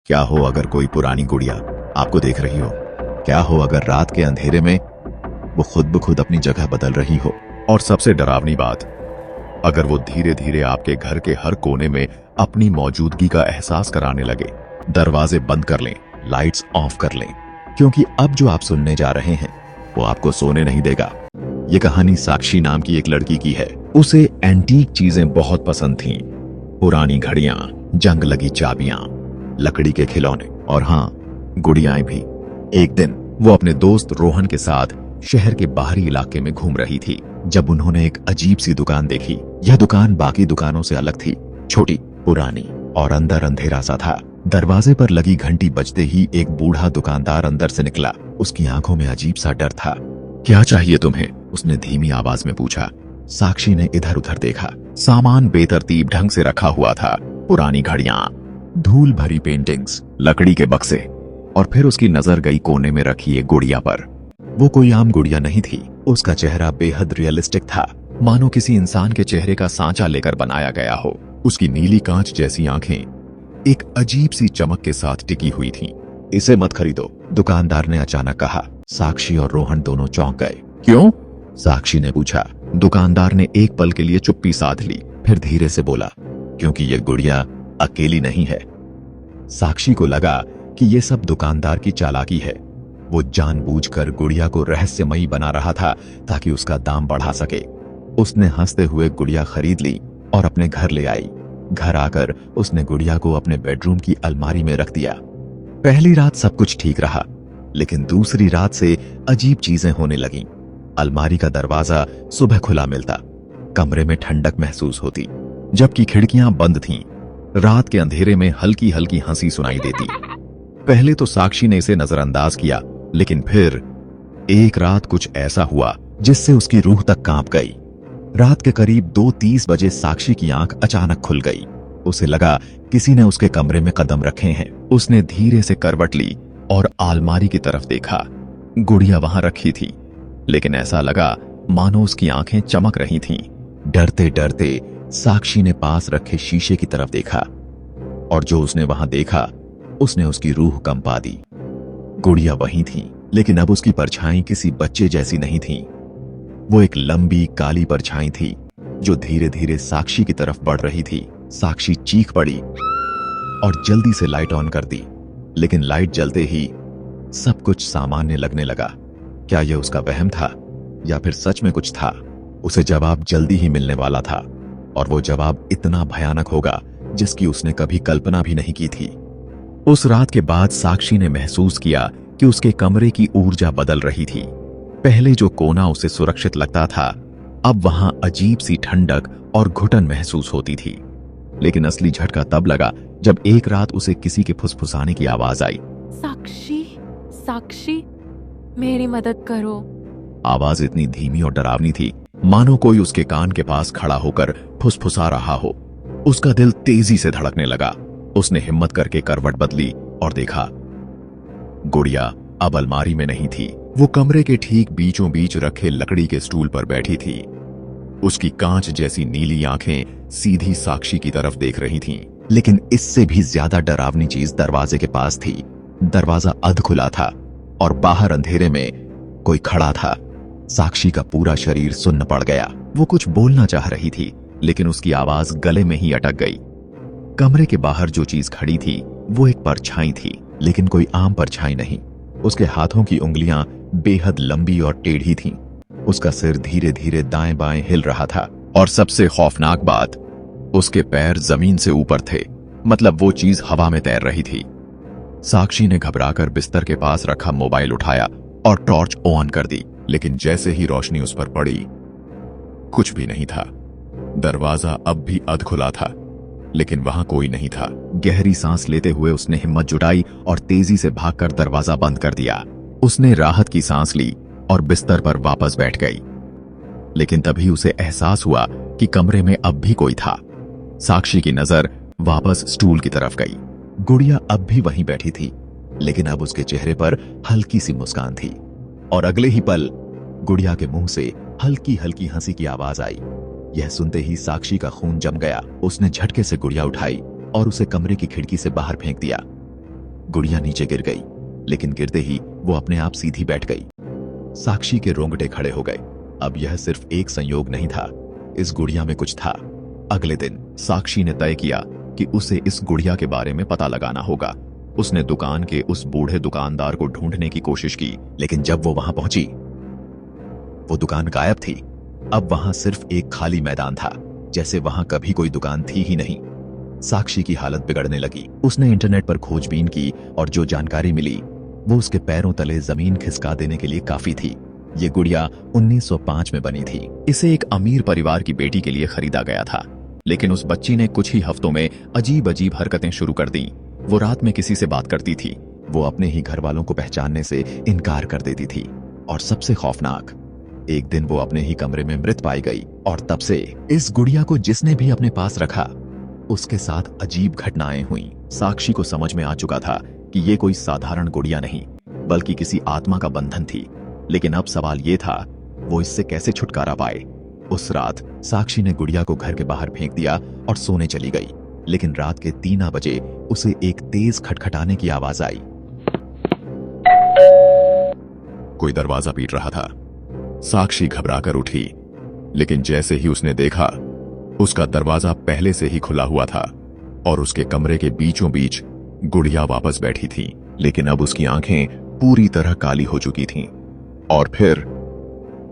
क्या हो अगर कोई पुरानी गुड़िया आपको देख रही हो? क्या हो अगर रात के अंधेरे में वो खुद ब खुद अपनी जगह बदल रही हो? और सबसे डरावनी बात, अगर वो धीरे धीरे आपके घर के हर कोने में अपनी मौजूदगी का एहसास कराने लगे। दरवाजे बंद कर लें, लाइट्स ऑफ कर लें, क्योंकि अब जो आप सुनने जा रहे हैं वो आपको सोने नहीं देगा। ये कहानी साक्षी नाम की एक लड़की की है। उसे एंटीक चीजें बहुत पसंद थीं। पुरानी घड़ियां, जंग लगी चाबियां, लकड़ी के खिलौने और हाँ, गुड़ियाएं भी। एक दिन वो अपने दोस्त रोहन के साथ शहर के बाहरी इलाके में घूम रही थी जब उन्होंने एक अजीब सी दुकान देखी। यह दुकान बाकी दुकानों से अलग थी, छोटी, पुरानी और अंदर अंधेरा सा था। दरवाजे पर लगी घंटी बजते ही एक बूढ़ा दुकानदार अंदर से निकला। उसकी आंखों में अजीब सा डर था। क्या चाहिए तुम्हें? उसने धीमी आवाज में पूछा। साक्षी ने इधर उधर देखा। सामान बेतरतीब ढंग से रखा हुआ था। पुरानी घड़ियां, धूल भरी पेंटिंग्स, लकड़ी के बक्से, और फिर उसकी नजर गई कोने में रखी एक गुड़िया पर। वो कोई आम गुड़िया नहीं थी। उसका चेहरा बेहद रियलिस्टिक था, मानो किसी इंसान के चेहरे का सांचा लेकर बनाया गया हो। उसकी नीली कांच जैसी आंखें एक अजीब सी चमक के साथ टिकी हुई थीं। इसे मत खरीदो, दुकानदार ने अचानक कहा। साक्षी और रोहन दोनों चौंक गए। क्यों? साक्षी ने पूछा। दुकानदार ने एक पल के लिए चुप्पी साध ली, फिर धीरे से बोला, क्योंकि ये गुड़िया अकेली नहीं है। साक्षी को लगा कि ये सब दुकानदार की चालाकी है। वो जानबूझकर गुड़िया को रहस्यमयी बना रहा था ताकि उसका दाम बढ़ा सके। उसने हंसते हुए गुड़िया खरीद ली और अपने घर ले आई। घर आकर उसने गुड़िया को अपने बेडरूम की अलमारी में रख दिया। पहली रात सब कुछ ठीक रहा, लेकिन दूसरी रात से अजीब चीजें होने लगीं। अलमारी का दरवाजा सुबह खुला मिलता, कमरे में ठंडक महसूस होती, जबकि खिड़कियां बंद थीं। रात के अंधेरे में हल्की हल्की हंसी सुनाई देती। पहले तो साक्षी ने इसे नजरअंदाज किया, लेकिन फिर एक रात कुछ ऐसा हुआ जिससे उसकी रूह तक कांप गई। रात के करीब 2:30 बजे साक्षी की आंख अचानक खुल गई। उसे लगा किसी ने उसके कमरे में कदम रखे हैं। उसने धीरे से करवट ली और अलमारी की तरफ देखा। गुड़िया वहां रखी थी, लेकिन ऐसा लगा मानो उसकी आंखें चमक रही थीं। डरते डरते साक्षी ने पास रखे शीशे की तरफ देखा, और जो उसने वहां देखा उसने उसकी रूह कंपा दी। गुड़िया वहीं थी, लेकिन अब उसकी परछाई किसी बच्चे जैसी नहीं थी। वो एक लंबी काली परछाई थी जो धीरे धीरे साक्षी की तरफ बढ़ रही थी। साक्षी चीख पड़ी और जल्दी से लाइट ऑन कर दी, लेकिन लाइट जलते ही सब कुछ सामान्य लगने लगा। क्या यह उसका वहम था या फिर सच में कुछ था? उसे जवाब जल्दी ही मिलने वाला था, और वो जवाब इतना भयानक होगा जिसकी उसने कभी कल्पना भी नहीं की थी। उस रात के बाद साक्षी ने महसूस किया कि उसके कमरे की ऊर्जा बदल रही थी। पहले जो कोना उसे सुरक्षित लगता था, अब वहां अजीब सी ठंडक और घुटन महसूस होती थी। लेकिन असली झटका तब लगा जब एक रात उसे किसी के फुसफुसाने की आवाज आई। साक्षी, साक्षी, मेरी मदद करो। आवाज इतनी धीमी और डरावनी थी, मानो कोई उसके कान के पास खड़ा होकर फुसफुसा रहा हो। उसका दिल तेजी से धड़कने लगा। उसने हिम्मत करके करवट बदली और देखा, गुड़िया अब अलमारी में नहीं थी। वो कमरे के ठीक बीचों बीच रखे लकड़ी के स्टूल पर बैठी थी। उसकी कांच जैसी नीली आंखें सीधी साक्षी की तरफ देख रही थीं। लेकिन इससे भी ज्यादा डरावनी चीज दरवाजे के पास थी। दरवाजा अध खुला था और बाहर अंधेरे में कोई खड़ा था। साक्षी का पूरा शरीर सुन्न पड़ गया। वो कुछ बोलना चाह रही थी, लेकिन उसकी आवाज गले में ही अटक गई। कमरे के बाहर जो चीज खड़ी थी वो एक परछाई थी, लेकिन कोई आम परछाई नहीं। उसके हाथों की उंगलियां बेहद लंबी और टेढ़ी थीं। उसका सिर धीरे धीरे दाएं बाएं हिल रहा था, और सबसे खौफनाक बात, उसके पैर जमीन से ऊपर थे। मतलब वो चीज हवा में तैर रही थी। साक्षी ने घबराकर बिस्तर के पास रखा मोबाइल उठाया और टॉर्च ऑन कर दी, लेकिन जैसे ही रोशनी उस पर पड़ी, कुछ भी नहीं था। दरवाजा अब भी अध खुला था, लेकिन वहां कोई नहीं था। गहरी सांस लेते हुए उसने हिम्मत जुटाई और तेजी से भागकर दरवाजा बंद कर दिया। उसने राहत की सांस ली और बिस्तर पर वापस बैठ गई। लेकिन तभी उसे एहसास हुआ कि कमरे में अब भी कोई था। साक्षी की नजर वापस स्टूल की तरफ गई। गुड़िया अब भी वहीं बैठी थी, लेकिन अब उसके चेहरे पर हल्की सी मुस्कान थी, और अगले ही पल गुड़िया के मुंह से हल्की हल्की हंसी की आवाज आई। यह सुनते ही साक्षी का खून जम गया। उसने झटके से गुड़िया उठाई और उसे कमरे की खिड़की से बाहर फेंक दिया। गुड़िया नीचे गिर गई, लेकिन गिरते ही वो अपने आप सीधी बैठ गई। साक्षी के रोंगटे खड़े हो गए। अब यह सिर्फ एक संयोग नहीं था, इस गुड़िया में कुछ था। अगले दिन साक्षी ने तय किया कि उसे इस गुड़िया के बारे में पता लगाना होगा। उसने दुकान के उस बूढ़े दुकानदार को ढूंढने की कोशिश की, लेकिन जब वो वहां पहुंची, वो दुकान गायब थी। अब वहां सिर्फ एक खाली मैदान था, जैसे वहां कभी कोई दुकान थी ही नहीं। साक्षी की हालत बिगड़ने लगी। उसने इंटरनेट पर खोजबीन की और जो जानकारी मिली वो उसके पैरों तले जमीन खिसका देने के लिए काफी थी। ये गुड़िया 1905 में बनी थी। इसे एक अमीर परिवार की बेटी के लिए खरीदा गया था, लेकिन उस बच्ची ने कुछ ही हफ्तों में अजीब अजीब हरकतें शुरू कर दी। वो रात में किसी से बात करती थी, वो अपने ही घर वालों को पहचानने से इनकार कर देती थी, और सबसे खौफनाक, एक दिन वो अपने ही कमरे में मृत पाई गई। और तब से इस गुड़िया को जिसने भी अपने पास रखा, उसके साथ अजीब घटनाएं हुई। साक्षी को समझ में आ चुका था कि ये कोई साधारण गुड़िया नहीं, बल्कि किसी आत्मा का बंधन थी। लेकिन अब सवाल ये था, वो इससे कैसे छुटकारा पाए। उस रात साक्षी ने गुड़िया को घर के बाहर फेंक दिया और सोने चली गई। लेकिन रात के 3 बजे उसे एक तेज खटखटाने की आवाज आई। कोई दरवाजा पीट रहा था। साक्षी घबराकर उठी, लेकिन जैसे ही उसने देखा, उसका दरवाजा पहले से ही खुला हुआ था और उसके कमरे के बीचों बीच गुड़िया वापस बैठी थी। लेकिन अब उसकी आंखें पूरी तरह काली हो चुकी थीं। और फिर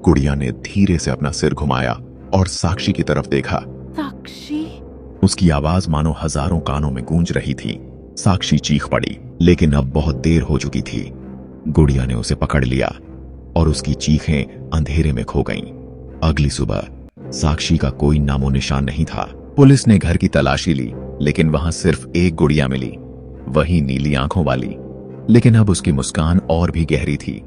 गुड़िया ने धीरे से अपना सिर घुमाया और साक्षी की तरफ देखा। साक्षी। उसकी आवाज मानो हजारों कानों में गूंज रही थी। साक्षी चीख पड़ी, लेकिन अब बहुत देर हो चुकी थी। गुड़िया ने उसे पकड़ लिया और उसकी चीखें अंधेरे में खो गईं। अगली सुबह साक्षी का कोई नामो निशान नहीं था। पुलिस ने घर की तलाशी ली, लेकिन वहां सिर्फ एक गुड़िया मिली, वही नीली आंखों वाली। लेकिन अब उसकी मुस्कान और भी गहरी थी।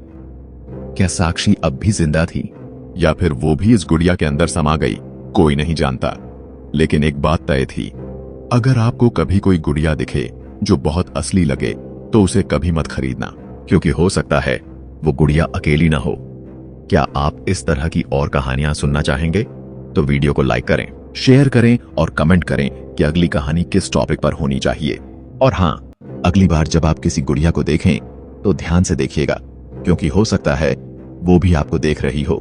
क्या साक्षी अब भी जिंदा थी, या फिर वो भी इस गुड़िया के अंदर समा गई? कोई नहीं जानता। लेकिन एक बात तय थी, अगर आपको कभी कोई गुड़िया दिखे जो बहुत असली लगे, तो उसे कभी मत खरीदना, क्योंकि हो सकता है वो गुड़िया अकेली ना हो। क्या आप इस तरह की और कहानियां सुनना चाहेंगे? तो वीडियो को लाइक करें, शेयर करें और कमेंट करें कि अगली कहानी किस टॉपिक पर होनी चाहिए। और हां, अगली बार जब आप किसी गुड़िया को देखें तो ध्यान से देखिएगा, क्योंकि हो सकता है वो भी आपको देख रही हो।